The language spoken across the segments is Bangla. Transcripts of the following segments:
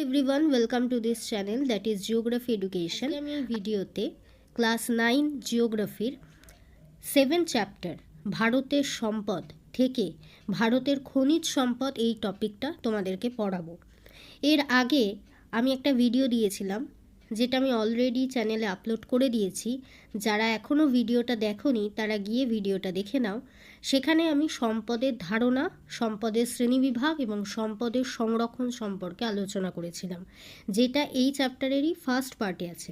Everyone, welcome to this channel that is geography education. আমি এই ভিডিওতে ক্লাস 9 জিওগ্রাফির 7 চ্যাপ্টার ভারতের সম্পদ থেকে ভারতের খনিজ সম্পদ এই টপিকটা তোমাদেরকে পড়াবো। এর আগে আমি একটা ভিডিও দিয়েছিলাম যেটা আমি অলরেডি চ্যানেলে আপলোড করে দিয়েছি। যারা এখনও ভিডিওটা দেখোনি তারা গিয়ে ভিডিওটা দেখে নাও। সেখানে আমি সম্পদের ধারণা, সম্পদের শ্রেণীবিভাগ এবং সম্পদের সংরক্ষণ সম্পর্কে আলোচনা করেছিলাম, যেটা এই চ্যাপ্টারেরই ফার্স্ট পার্টে আছে।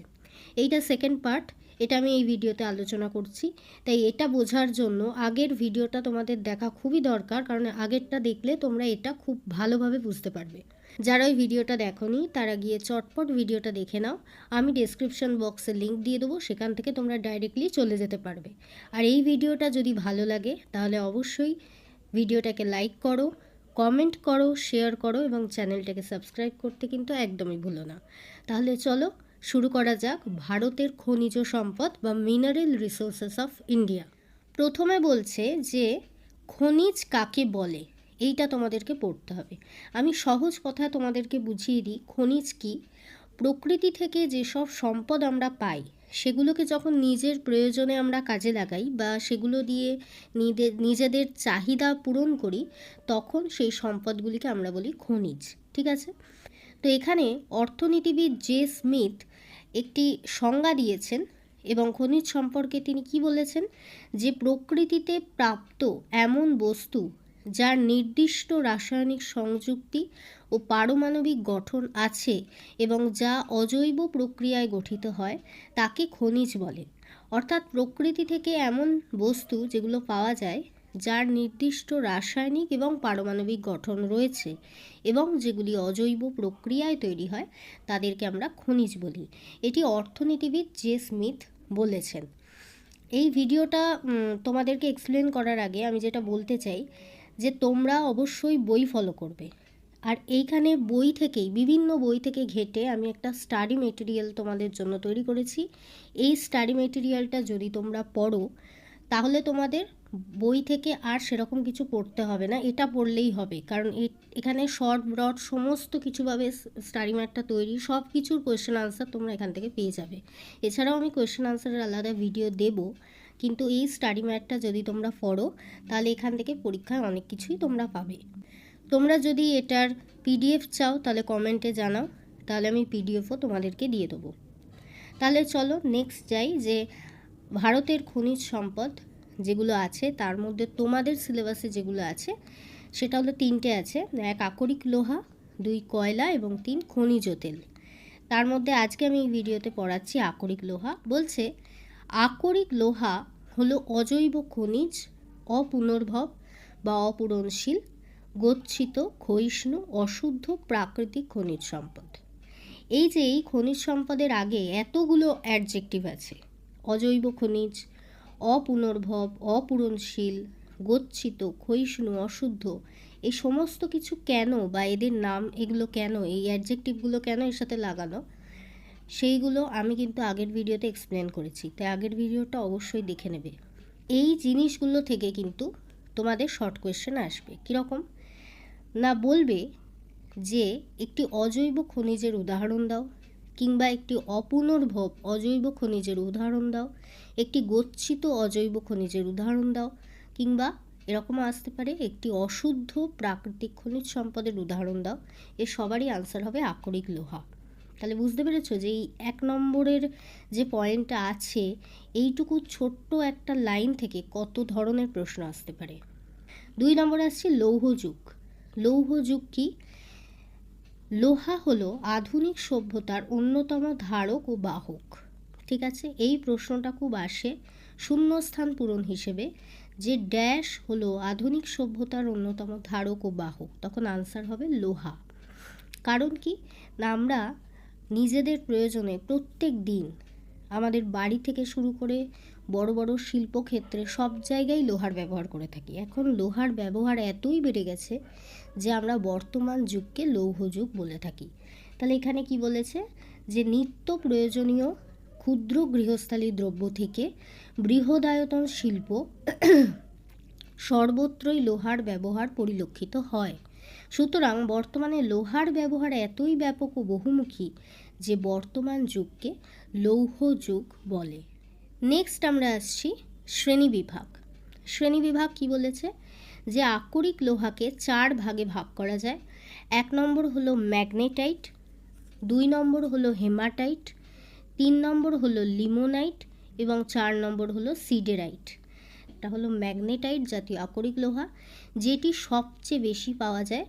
এইটা সেকেন্ড পার্ট, এটা আমি এই ভিডিওতে আলোচনা করছি। তাই এটা বোঝার জন্য আগের ভিডিওটা তোমাদের দেখা খুবই দরকার, কারণ আগেরটা দেখলে তোমরা এটা খুব ভালোভাবে বুঝতে পারবে। যারা ওই ভিডিওটা দেখোনি তারা গিয়ে চটপট ভিডিওটা দেখে নাও। আমি ডেসক্রিপশন বক্সে লিঙ্ক দিয়ে দেবো, সেখান থেকে তোমরা ডাইরেক্টলি চলে যেতে পারবে। আর এই ভিডিওটা যদি ভালো লাগে তাহলে অবশ্যই ভিডিওটাকে লাইক করো, কমেন্ট করো, শেয়ার করো এবং চ্যানেলটাকে সাবস্ক্রাইব করতে কিন্তু একদমই ভুলো না। তাহলে চলো শুরু করা যাক ভারতের খনিজ সম্পদ বা মিনারেল রিসোর্সেস অফ ইন্ডিয়া। প্রথমে বলছে যে খনিজ কাকে বলে, এইটা তোমাদেরকে পড়তে হবে। আমি সহজ কথায় তোমাদেরকে বুঝিয়ে দিই খনিজ কি। প্রকৃতি থেকে যেসব সম্পদ আমরা পাই সেগুলোকে যখন নিজের প্রয়োজনে আমরা কাজে লাগাই বা সেগুলো দিয়ে নিজেদের চাহিদা পূরণ করি, তখন সেই সম্পদগুলিকে আমরা বলি খনিজ। ঠিক আছে? তো এখানে অর্থনীতিবিদ জে স্মিথ একটি সংজ্ঞা দিয়েছেন এবং খনিজ সম্পর্কে তিনি কি বলেছেন, যে প্রকৃতিতে প্রাপ্ত এমন বস্তু যার নির্দিষ্ট রাসায়নিক সংযুক্তি ও পারমাণবিক গঠন আছে এবং যা অজৈব প্রক্রিয়ায় গঠিত হয় তাকে খনিজ বলে। অর্থাৎ প্রকৃতি থেকে এমন বস্তু যেগুলো পাওয়া যায় যার নির্দিষ্ট রাসায়নিক এবং পারমাণবিক গঠন রয়েছে এবং যেগুলি অজৈব প্রক্রিয়ায় তৈরি হয় তাদেরকে আমরা খনিজ বলি। এটি অর্থনীতিবিদ জে স্মিথ বলেছেন। এই ভিডিওটা তোমাদেরকে এক্সপ্লেন করার আগে আমি যেটা বলতে চাই যে তোমরা অবশ্যই বই ফলো করবে। আর এইখানে বই থেকেই, বিভিন্ন বই থেকে ঘেঁটে আমি একটা স্টাডি মেটেরিয়াল তোমাদের জন্য তৈরি করেছি। এই স্টাডি মেটেরিয়ালটা যদি তোমরা পড়ো তাহলে তোমাদের বই থেকে আর সেরকম কিছু পড়তে হবে না, এটা পড়লেই হবে। কারণ এখানে শর্ট ব্রড সমস্ত কিছুভাবে স্টাডি ম্যাটটা তৈরি, সব কিছুর কোয়েশ্চেন আনসার তোমরা এখান থেকে পেয়ে যাবে। এছাড়াও আমি কোয়েশ্চেন আনসারের আলাদা ভিডিও দেব, কিন্তু এই স্টাডি ম্যাটটা যদি তোমরা পড়ো তাহলে এখান থেকে পরীক্ষায় অনেক কিছুই তোমরা পাবে। তোমরা যদি এটার পিডিএফ চাও তাহলে কমেন্টে জানাও, তাহলে আমি পিডিএফও তোমাদেরকে দিয়ে দেবো। তাহলে চলো নেক্সট যাই, যে ভারতের খনিজ সম্পদ যেগুলো আছে তার মধ্যে তোমাদের সিলেবাসে যেগুলো আছে সেটা হলো 3টে আছে। 1 আকরিক লোহা, 2 কয়লা এবং 3 খনিজ তেল। তার মধ্যে আজকে আমি এই ভিডিওতে পড়াচ্ছি আকরিক লোহা। বলছে আকরিক লোহা হলো অজৈব খনিজ, অপুনর্ভব বা অপূরণশীল, গচ্ছিত, ক্ষয়িষ্ণু, অশুদ্ধ প্রাকৃতিক খনিজ সম্পদ। এই যে এই খনিজ সম্পদের আগে এতগুলো অ্যাডজেক্টিভ আছে, অজৈব খনিজ, অপুনর্ভব, অপূরণশীল, গচ্ছিত, ক্ষয়িষ্ণু, অশুদ্ধ, এই সমস্ত কিছু কেন বা এদের নাম এগুলো কেন, এই অ্যাডজেক্টিভগুলো কেন এর সাথে লাগানো, সেইগুলো আমি কিন্তু আগের ভিডিওতে এক্সপ্লেন করেছি, তাই আগের ভিডিওটা অবশ্যই দেখে নেবে। এই জিনিসগুলো থেকে কিন্তু তোমাদের শর্ট কোয়েশ্চেন আসবে। কীরকম না, বলবে যে একটি অজৈব খনিজের উদাহরণ দাও, কিংবা একটি অপুনর্ভব অজৈব খনিজের উদাহরণ দাও, একটি গচ্ছিত অজৈব খনিজের উদাহরণ দাও, কিংবা এরকম আসতে পারে একটি অশুদ্ধ প্রাকৃতিক খনিজ সম্পদের উদাহরণ দাও। এর সবারই আনসার হবে আকরিক লোহা। তাহলে বুঝতে পেরেছো যে এই 1 নম্বরের যে পয়েন্টটা আছে, এইটুকু ছোট্ট একটা লাইন থেকে কত ধরনের প্রশ্ন আসতে পারে। 2 নম্বরে আসছে লৌহযুগ। লৌহযুগ কি? লোহা হলো আধুনিক সভ্যতার অন্যতম ধারক ও বাহক। ঠিক আছে? এই প্রশ্নটা খুব আসে শূন্যস্থান পূরণ হিসেবে, যে ড্যাশ হলো আধুনিক সভ্যতার অন্যতম ধারক ও বাহক, তখন আনসার হবে লোহা। কারণ কি না, আমরা নিজেদের প্রয়োজনে প্রত্যেক দিন আমাদের বাড়ি থেকে শুরু করে বড় বড় শিল্পক্ষেত্রে সব জায়গায় লোহার ব্যবহার করে থাকি। এখন লোহার ব্যবহার এতই বেড়ে গেছে যে আমরা বর্তমান যুগকে লৌহযুগ বলে থাকি। তাহলে এখানে কি বলেছে, যে নিত্য প্রয়োজনীয় ক্ষুদ্র গৃহস্থালী দ্রব্য থেকে বৃহদায়তন শিল্প সর্বত্রই লোহার ব্যবহার পরিলক্ষিত হয়। সুতরাং বর্তমানে লোহার ব্যবহার এতই ব্যাপক ও বহুমুখী যে বর্তমান যুগকে লৌহ যুগ বলে। নেক্সট আমরা আসছি শ্রেণীবিভাগ। শ্রেণীবিভাগ কি বলেছে, যে আকরিক লোহাকে 4 ভাগে ভাগ করা যায়। 1 নম্বর হলো ম্যাগনেটাইট, 2 নম্বর হলো হেমাটাইট, 3 নম্বর হলো লিমোনাইট এবং 4 নম্বর হলো সিডেরাইট। এটা হলো ম্যাগনেটাইট জাতীয় আকরিক লোহা, যেটি সবচেয়ে বেশি পাওয়া যায়,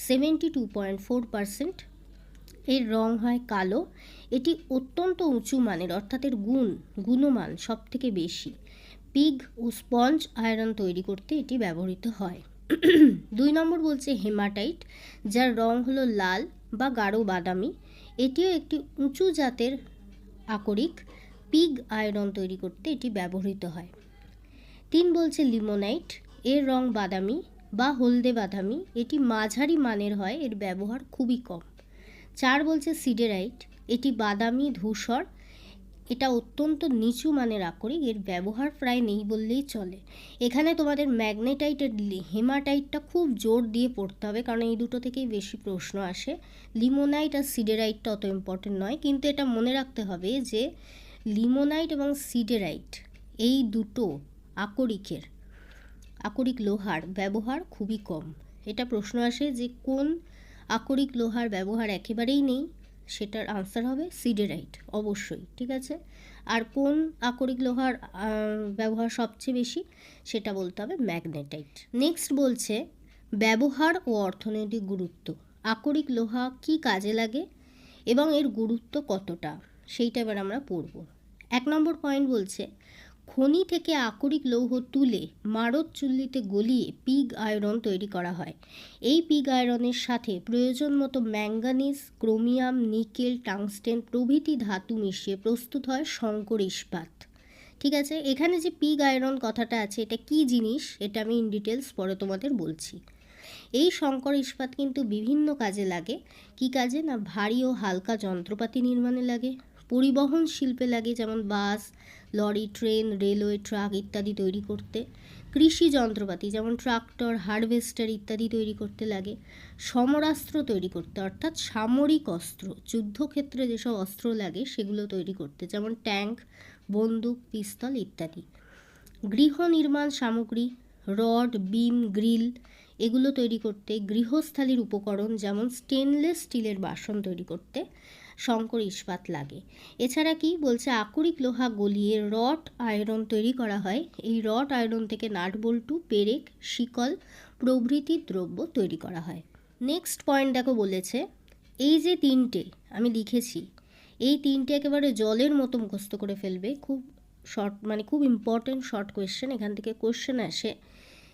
72.4%। এর রং হয় কালো। এটি অত্যন্ত উঁচু মানের, অর্থাৎ এর গুণমান সব থেকে বেশি। পিগ ও স্পঞ্জ আয়রন তৈরি করতে এটি ব্যবহৃত হয়। 2 নম্বর বলছে হেমাটাইট, যার রং হলো লাল বা গাঢ় বাদামি। এটিও একটি উঁচু জাতের আকরিক। পিগ আয়রন তৈরি করতে এটি ব্যবহৃত হয়। 3 বলছে লিমোনাইট, এর রং বাদামি বা হলদে বাদামি। এটি মাঝারি মানের হয়, এর ব্যবহার খুবই কম। 4 বলছে সিডেরাইট, এটি বাদামি ধূসর। এটা অত্যন্ত নিচু মানের আকরিক, এর ব্যবহার প্রায় নেই বললেই চলে। এখানে তোমাদের ম্যাগনেটাইট আর হেমাটাইটটা খুব জোর দিয়ে পড়তে হবে, কারণ এই দুটো থেকেই বেশি প্রশ্ন আসে। লিমোনাইট আর সিডেরাইটটা অত ইম্পর্টেন্ট নয়, কিন্তু এটা মনে রাখতে হবে যে লিমোনাইট এবং সিডেরাইট এই দুটো আকরিক লোহার ব্যবহার খুবই কম। এটা প্রশ্ন আসে যে কোন আকরিক লোহার ব্যবহার একেবারেই নেই, সেটার আনসার হবে সিডেরাইট অবশ্যই, ঠিক আছে। আর কোন আকরিক লোহার ব্যবহার সবচেয়ে বেশি, সেটা বলতে হবে ম্যাগনেটাইট। নেক্সট বলছে ব্যবহার ও অর্থনৈতিক গুরুত্ব। আকরিক লোহা কি কাজে লাগে এবং এর গুরুত্ব কতটা, সেইটা এবার আমরা পড়ব। 1 নম্বর পয়েন্ট বলছে খনি থেকে আকরিক লৌহ তুলে মারদ চুল্লিতে গলিয়ে পিগ আয়রন তৈরি করা হয়। এই পিগ আয়রনের সাথে প্রয়োজন মতো ম্যাঙ্গানিজ, ক্রোমিয়াম, নিকেল, টাংস্টেন প্রভৃতি ধাতু মিশিয়ে প্রস্তুত হয় সংকর ইস্পাত। ঠিক আছে, এখানে যে পিগ আয়রন কথাটা আছে, এটা কি জিনিস, এটা আমি ইন ডিটেলস পরে তোমাদের বলছি। এই সংকর ইস্পাত কিন্তু বিভিন্ন কাজে লাগে। কি কাজে না, ভারী ও হালকা যন্ত্রপাতি নির্মাণে লাগে, পরিবহন শিল্পে লাগে, যেমন বাস, লরি, ট্রেন, রেলওয়ে, ট্রাক ইত্যাদি তৈরি করতে। কৃষি যন্ত্রপাতি যেমন ট্রাক্টর, হারভেস্টার ইত্যাদি তৈরি করতে লাগে। সমরাস্ত্র তৈরি করতে, অর্থাৎ সামরিক অস্ত্র, যুদ্ধক্ষেত্রে যেসব অস্ত্র লাগে সেগুলো তৈরি করতে, যেমন ট্যাঙ্ক, বন্দুক, পিস্তল ইত্যাদি। গৃহ নির্মাণ সামগ্রী, রড, বিম, গ্রিল এগুলো তৈরি করতে। গৃহস্থালির উপকরণ যেমন স্টেনলেস স্টিলের বাসন তৈরি করতে সংকর ইস্পাত লাগে। এছাড়া কি বলছে, আকরিক লোহা গলিয়ে রড আয়রন তৈরি করা হয়। এই রড আয়রন থেকে নাট বল্টু, পেরেক, শিকল প্রভৃতি দ্রব্য তৈরি করা হয়। নেক্সট পয়েন্ট দেখো, বলেছে এই যে 3টে আমি লিখেছি, এই 3টে একেবারে জলের মতো মুখস্থ করে ফেলবে। খুব শর্ট, মানে খুব ইম্পর্টেন্ট শর্ট কোয়েশ্চেন, এখান থেকে কোয়েশ্চেন আসে।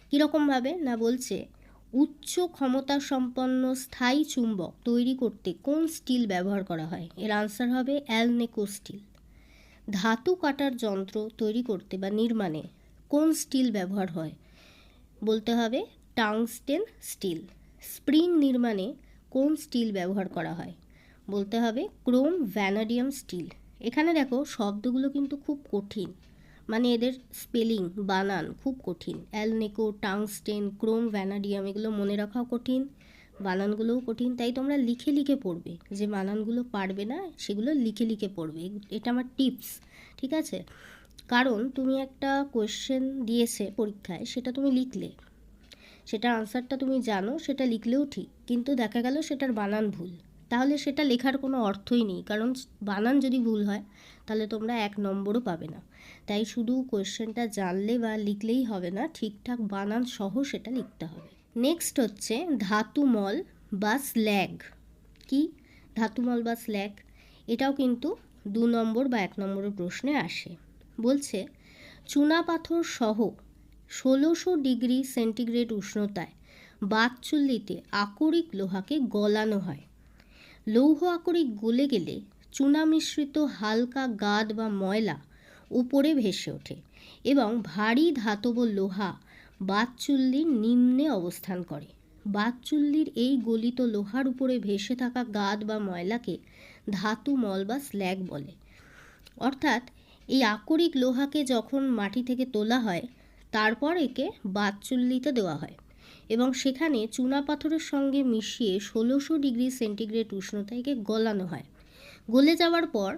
কীরকমভাবে না, বলছে উচ্চ ক্ষমতা সম্পন্ন স্থায়ী চুম্বক তৈরি করতে কোন স্টিল ব্যবহার করা হয়? এর আনসার হবে অ্যালনেকো স্টিল। ধাতু কাটার যন্ত্র তৈরি করতে বা নির্মাণে কোন স্টিল ব্যবহার হয়? বলতে হবে টাংস্টেন স্টিল। স্প্রিং নির্মাণে কোন স্টিল ব্যবহার করা হয়? বলতে হবে ক্রোম ভ্যানাডিয়াম স্টিল। এখানে দেখো শব্দগুলো কিন্তু খুব কঠিন, মানে এদের স্পেলিং, বানান খুব কঠিন। অ্যালনেকো, টাংস্টেন, ক্রোম ভ্যানাডিয়াম এগুলো মনে রাখাও কঠিন, বানানগুলোও কঠিন। তাই তোমরা লিখে লিখে পড়বে, যে বানানগুলো পারবে না সেগুলো লিখে লিখে পড়বে। এটা আমার টিপস, ঠিক আছে? কারণ তুমি একটা কোয়েশ্চেন দিয়েছে পরীক্ষায়, সেটা তুমি লিখলে, সেটার আনসারটা তুমি জানো, সেটা লিখলেও ঠিক, কিন্তু দেখা গেল সেটার বানান ভুল, তাহলে সেটা লেখার কোনো অর্থই নেই। কারণ বানান যদি ভুল হয় তাহলে তোমরা 1 নম্বরও পাবে না। তাই শুধু কোয়েশ্চেনটা জানলে বা লিখলেই হবে না, ঠিকঠাক বানান সহ সেটা লিখতে হবে। নেক্সট হচ্ছে ধাতুমল বা স্ল্যাগ। কি ধাতুমল বা স্ল্যাগ? এটাও কিন্তু 2 নম্বর বা 1 নম্বরের প্রশ্নে আসে। বলছে চুনাপাথর সহ 1600 ডিগ্রি সেন্টিগ্রেড উষ্ণতায় বাতচুল্লিতে আকরিক লোহাকে গলানো হয়। লৌহ আকরিক গলে গেলে চুনা মিশ্রিত হালকা গাদ বা ময়লা উপরে ভেসে ওঠে এবং ভারী ধাতব লোহা বাতচুল্লির নিম্নে অবস্থান করে। বাতচুল্লির এই গলিত লোহার উপরে ভেসে থাকা গাদ বা ময়লাকে ধাতু মল বা স্ল্যাগ বলে। অর্থাৎ এই আকরিক লোহাকে যখন মাটি থেকে তোলা হয়, তারপর একে বাতচুল্লিতে দেওয়া হয় এবং সেখানে চুনাপাথরের সঙ্গে মিশিয়ে 1600 ডিগ্রি সেন্টিগ্রেড উষ্ণতায় একে গলানো হয়। গলে যাওয়ার পর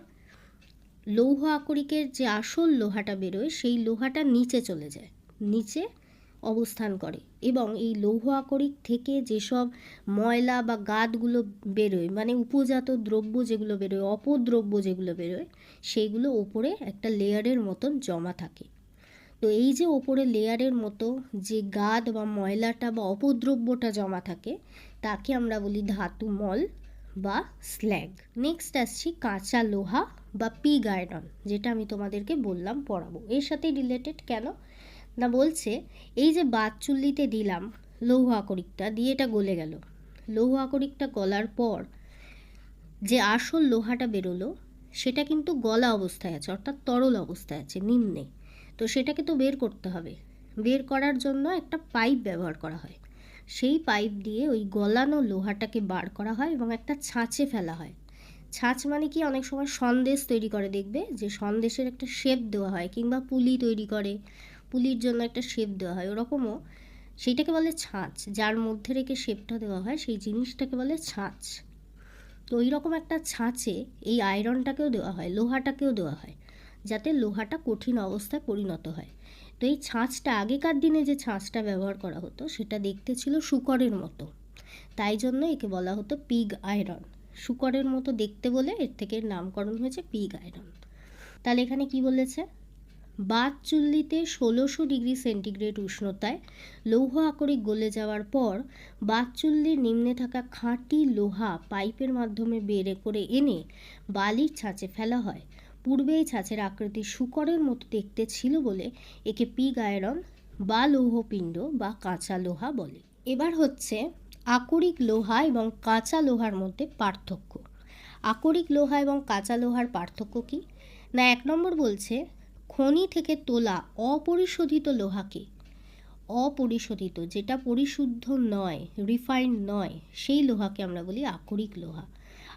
লৌহ আকরিকের যে আসল লোহাটা বেরোয় সেই লোহাটা নিচে চলে যায়, নিচে অবস্থান করে, এবং এই লৌহ আকরিক থেকে যেসব ময়লা বা গাদগুলো বেরোয়, মানে উপজাত দ্রব্য যেগুলো বেরোয়, অপদ্রব্য যেগুলো বেরোয়, সেইগুলো ওপরে একটা লেয়ারের মতন জমা থাকে। তো এই যে ওপরে লেয়ারের মতো যে গাদ বা ময়লাটা বা অপদ্রব্যটা জমা থাকে তাকে আমরা বলি ধাতুমল বা স্ল্যাগ। নেক্সট আসছি কাঁচা লোহা বা পিগ আয়রন, যেটা আমি তোমাদেরকে বললাম পড়াবো। এর সাথে রিলেটেড কেন না, বলছে এই যে বাতচুল্লিতে দিলাম লৌহ আকরিকটা দিয়ে, এটা গলে গেল, লৌহ আকরিকটা গলার পর যে আসল লোহাটা বেরোলো সেটা কিন্তু গলা অবস্থায় আছে, অর্থাৎ তরল অবস্থায় আছে নিম্নে। তো সেটাকে তো বের করতে হবে। বের করার জন্য একটা পাইপ ব্যবহার করা হয়। সেই পাইপ দিয়ে ওই গলানো লোহাটাকে বার করা হয় এবং একটা ছাঁচে ফেলা হয়। ছাঁচ মানে কি, অনেক সময় সন্দেশ তৈরি করে, দেখবে যে সন্দেশের একটা শেপ দেওয়া হয়, কিংবা পুলি তৈরি করে, পুলির জন্য একটা শেপ দেওয়া হয়, ওরকমও সেইটাকে বলে ছাঁচ। যার মধ্যে রেখে শেপটা দেওয়া হয় সেই জিনিসটাকে বলে ছাঁচ। তো ওই রকম একটা ছাঁচে এই আয়রনটাকেও দেওয়া হয়, লোহাটাকেও দেওয়া হয়, যাতে লোহাটা কঠিন অবস্থায় পরিণত হয়। তো এই ছাঁচটা, আগেকার দিনে যে ছাঁচটা ব্যবহার করা হতো সেটা দেখতে ছিল শূকরের মতো, তাই জন্য একে বলা হতো পিগ আয়রন। শূকরের মতো দেখতে বলে এর থেকে নামকরণ হয়েছে পিগ আয়রন। তাহলে এখানে কি বলেছে, বাতচুল্লিতে 1600 ডিগ্রি সেন্টিগ্রেড উষ্ণতায় লৌহ আকরিক গলে যাওয়ার পর বাতচুল্লির নিম্নে থাকা খাঁটি লোহা পাইপের মাধ্যমে বের করে এনে বালির ছাঁচে ফেলা হয়। পূর্বে এই ছাঁচের আকৃতি শূকরের মতো দেখতে ছিল বলে একে পিগ আয়রন বা লৌহপিণ্ড বা কাঁচা লোহা বলে। এবার হচ্ছে আকরিক লোহা এবং কাঁচা লোহার মধ্যে পার্থক্য। আকরিক লোহা এবং কাঁচা লোহার পার্থক্য কি না, 1 নম্বর বলছে খনি থেকে তোলা অপরিশোধিত লোহাকে, অপরিশোধিত যেটা পরিশুদ্ধ নয়, রিফাইন্ড নয়, সেই লোহাকে আমরা বলি আকরিক লোহা।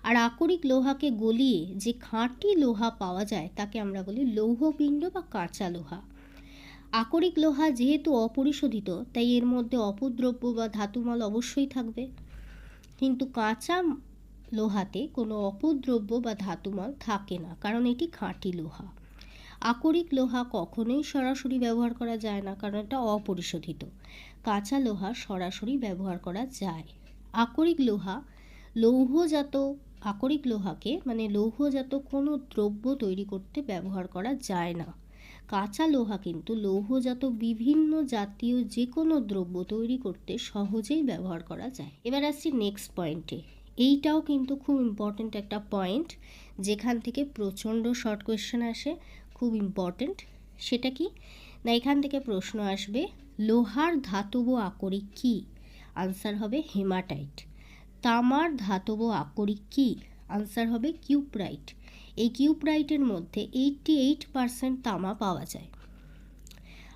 আর আকরিক লোহাকে গলিয়ে যে খাঁটি লোহা পাওয়া যায় তাকে আমরা বলি লৌহপিণ্ড বা কাঁচা লোহা। আকরিক লোহা যেহেতু অপরিশোধিত তাই এর মধ্যে অপদ্রব্য বা ধাতুমল অবশ্যই থাকবে, কিন্তু কাঁচা লোহাতে কোনো অপদ্রব্য বা ধাতুমল থাকে না, কারণ এটি খাঁটি লোহা। আকরিক লোহা কখনোই সরাসরি ব্যবহার করা যায় না, কারণ এটা অপরিশোধিত। কাঁচা লোহা সরাসরি ব্যবহার করা যায়। আকরিক লোহাকে মানে লৌহজাত কোনো দ্রব্য তৈরি করতে ব্যবহার করা যায় না। কাঁচা লোহা কিন্তু লৌহজাত বিভিন্ন জাতীয় যে কোনো দ্রব্য তৈরি করতে সহজেই ব্যবহার করা যায়। এবার আসছি নেক্সট পয়েন্টে। এইটাও কিন্তু খুব ইম্পর্ট্যান্ট একটা পয়েন্ট, যেখান থেকে প্রচণ্ড শর্ট কোয়েশ্চেন আসে, খুব ইম্পর্ট্যান্ট। সেটা কি না, এখান থেকে প্রশ্ন আসবে লোহার ধাতব আকরিক কি, আনসার হবে হেমাটাইট। তামার ধাতব আকরিক কি, আনসার হবে কিউপ্রাইট। এই কিউপ্রাইটের মধ্যে 88% তামা পাওয়া যায়।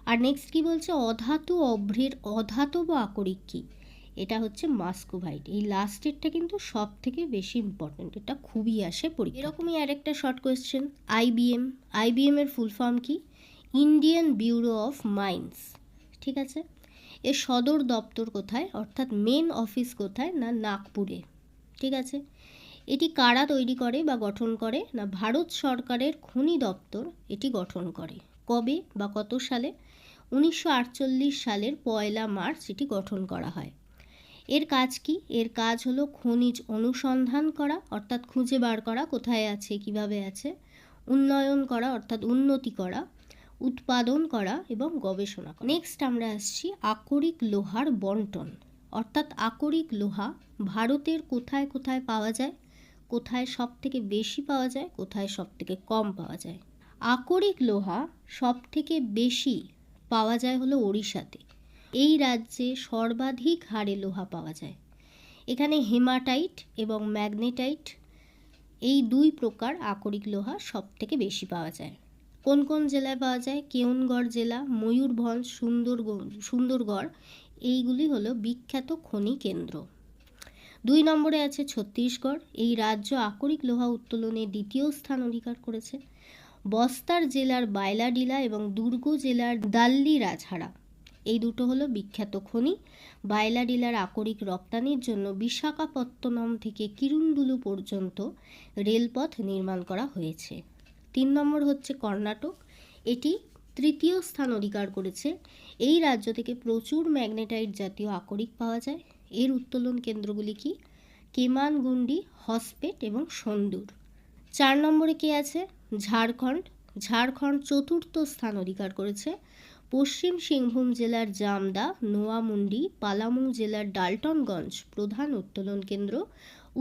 আর নেক্সট কি বলছে, অধাতু অভ্রের অধাতব আকরিক কি, এটা হচ্ছে মাস্কোভাইট। এই লাস্টেরটা কিন্তু সব থেকে বেশি ইম্পর্ট্যান্ট, এটা খুবই আসে পরীক্ষা। এরকমই আরেকটা শর্ট কোয়েশ্চেন, আইবিএম এর ফুল ফর্ম কি, ইন্ডিয়ান ব্যুরো অফ মাইন্স। ঠিক আছে, এর সদর দপ্তর কোথায়, অর্থাৎ মেন অফিস কোথায় না নাগপুরে। ঠিক আছে, এটি কারা তৈরি করে বা গঠন করে না, ভারত সরকারের খনি দপ্তর এটি গঠন করে। কবে বা কত সালে, 1948 সালের 1 মার্চ এটি গঠন করা হয়। এর কাজ কি, এর কাজ হলো খনিজ অনুসন্ধান করা, অর্থাৎ খুঁজে বার করা কোথায় আছে, কিভাবে আছে, উন্নয়ন করা অর্থাৎ উন্নতি করা, উৎপাদন করা এবং গবেষণা করা। নেক্সট আমরা আসছি আকরিক লোহার বন্টন, অর্থাৎ আকরিক লোহা ভারতের কোথায় কোথায় পাওয়া যায়, কোথায় সব থেকে বেশি পাওয়া যায়, কোথায় সব থেকে কম পাওয়া যায়। আকরিক লোহা সব থেকে বেশি পাওয়া যায় হলো ওড়িশাতে। এই রাজ্যে সর্বাধিক হারে লোহা পাওয়া যায়। এখানে হেমাটাইট এবং ম্যাগনেটাইট এই 2 প্রকার আকরিক লোহা সব থেকে বেশি পাওয়া যায়। কোন কোন জেলায় পাওয়া যায়, কেওনগড় জেলা, ময়ূরভঞ্জ, সুন্দরগড়, এইগুলি হলো বিখ্যাত খনি কেন্দ্র। 2 নম্বরে আছে ছত্তিশগড়। এই রাজ্য আকরিক লোহা উত্তোলনে 2য় স্থান অধিকার করেছে। বস্তার জেলার বাইলাডিলা এবং দুর্গ জেলার দাল্লি রাজহারা এই দুটো হলো বিখ্যাত খনি। বায়লাডিলার আকরিক রপ্তানির জন্য বিশাখাপত্তনম থেকে কিরুন্ডুলু পর্যন্ত রেলপথ নির্মাণ করা হয়েছে। 3 নম্বর হচ্ছে কর্ণাটক। এটি তৃতীয় স্থান অধিকার করেছে। এই রাজ্য থেকে প্রচুর ম্যাগনেটাইট জাতীয় আকরিক পাওয়া যায়। এর উত্তোলন কেন্দ্রগুলি কি? কেমানগুন্ডি, হসপেট এবং সন্দুর। 4 নম্বরে কে আছে? ঝাড়খণ্ড। ঝাড়খণ্ড চতুর্থ স্থান অধিকার করেছে। পশ্চিম সিংভূম জেলার জামদা, নোয়ামুন্ডি, পালামু জেলার ডাল্টনগঞ্জ প্রধান উত্তোলন কেন্দ্র।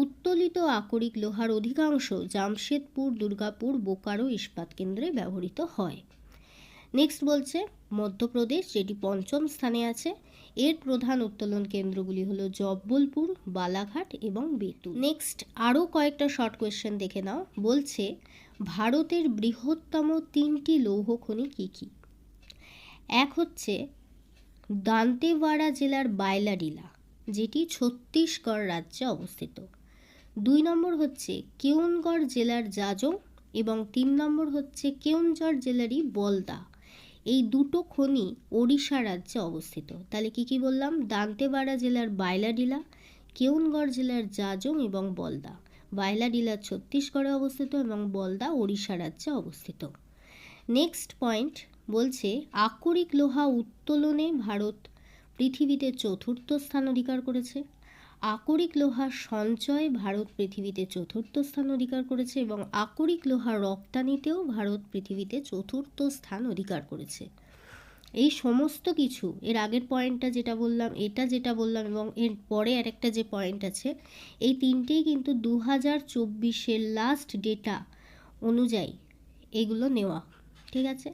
উত্তোলিত আকরিক লোহার অধিকাংশ জামশেদপুর, দুর্গাপুর, বোকারো ইস্পাত কেন্দ্রে ব্যবহৃত হয়। নেক্সট বলছে মধ্যপ্রদেশ, যেটি 5ম স্থানে আছে। এর প্রধান উত্তোলন কেন্দ্রগুলি হলো জব্বলপুর, বালাঘাট এবং বেতুল। নেক্সট আরও কয়েকটা শর্ট কোয়েশ্চেন দেখে নাও। বলছে ভারতের বৃহত্তম 3টি লৌহ খনি কী কী? এক হচ্ছে দান্তেওয়াড়া জেলার বায়লাডিলা, যেটি ছত্তিশগড় রাজ্যে অবস্থিত। 2 নম্বর হচ্ছে কেওনগড় জেলার জাজং এবং 3 নম্বর হচ্ছে কেওনঝড় জেলারই বলদা। এই দুটো খনি ওড়িশা রাজ্যে অবস্থিত। তাহলে কি কি বললাম? দান্তেওয়াড়া জেলার বায়লাডিলা, কেওনগড় জেলার জাজং এবং বলদা। বায়লাডিলা ছত্তিশগড়ে অবস্থিত এবং বলদা ওড়িশা রাজ্যে অবস্থিত। নেক্সট পয়েন্ট বলছে আকরিক লোহা উত্তোলনে ভারত পৃথিবীতে 4র্থ স্থান অধিকার করেছে। আকরিক লোহা সঞ্চয়ে ভারত পৃথিবীতে 4র্থ স্থান অধিকার করেছে এবং আকরিক লোহা রপ্তানিতেও ভারত পৃথিবীতে 4র্থ স্থান অধিকার করেছে। এই সমস্ত কিছু, এর আগের পয়েন্টটা যেটা বললাম, এটা যেটা বললাম এবং এর পরে আরেকটা যে পয়েন্ট আছে, এই তিনটেই কিন্তু 2024-এর লাস্ট ডেটা অনুযায়ী এগুলো নেওয়া। ঠিক আছে?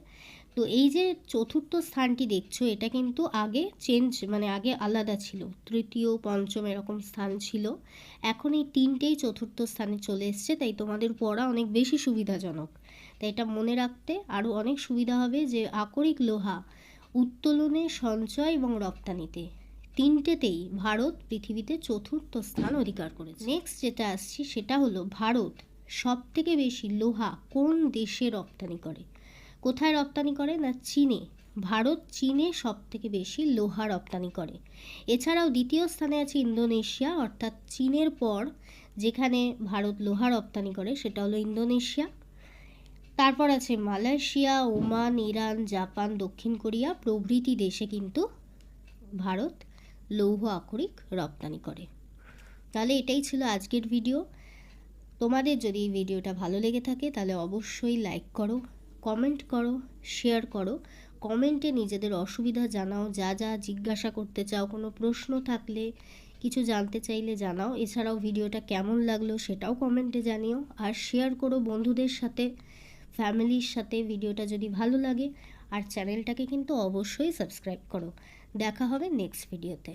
তো এই যে 4র্থ স্থানটি দেখছো, এটা কিন্তু আগে আগে আলাদা ছিল, 3য়, 5ম এরকম স্থান ছিল। এখন এই তিনটেই 4র্থ স্থানে চলে এসছে, তাই তোমাদের পড়া অনেক বেশি সুবিধাজনক। তাই এটা মনে রাখতে আরও অনেক সুবিধা হবে যে আকরিক লোহা উত্তোলনে, সঞ্চয় এবং রপ্তানিতে তিনটেতেই ভারত পৃথিবীতে 4র্থ স্থান অধিকার করেছে। নেক্সট যেটা আসছি সেটা হলো ভারত সবথেকে বেশি লোহা কোন দেশে রপ্তানি করে? কোথায় রপ্তানি করে? না চীনে। ভারত চীনে সবথেকে বেশি লোহা রপ্তানি করে। এছাড়াও দ্বিতীয় স্থানে আছে ইন্দোনেশিয়া, অর্থাৎ চীনের পর যেখানে ভারত লোহা রপ্তানি করে সেটা হলো ইন্দোনেশিয়া। তারপর আছে মালয়েশিয়া, ওমান, ইরান, জাপান, দক্ষিণ কোরিয়া প্রভৃতি দেশে কিন্তু ভারত লৌহ আকরিক রপ্তানি করে। তাহলে এটাই ছিল আজকের ভিডিও। তোমাদের যদি এই ভিডিওটা ভালো লেগে থাকে তাহলে অবশ্যই লাইক করো, কমেন্ট করো, শেয়ার করো। কমেন্টে নিজেদের অসুবিধা জানাও, যা যা জিজ্ঞাসা করতে চাও, কোনো প্রশ্ন থাকলে, কিছু জানতে চাইলে জানাও। এছাড়াও ভিডিওটা কেমন লাগলো সেটাও কমেন্টে জানিও। আর শেয়ার করো বন্ধুদের সাথে, ফ্যামিলির সাথে ভিডিওটা যদি ভালো লাগে। আর চ্যানেলটাকে কিন্তু অবশ্যই সাবস্ক্রাইব করো। দেখা হবে নেক্সট ভিডিওতে।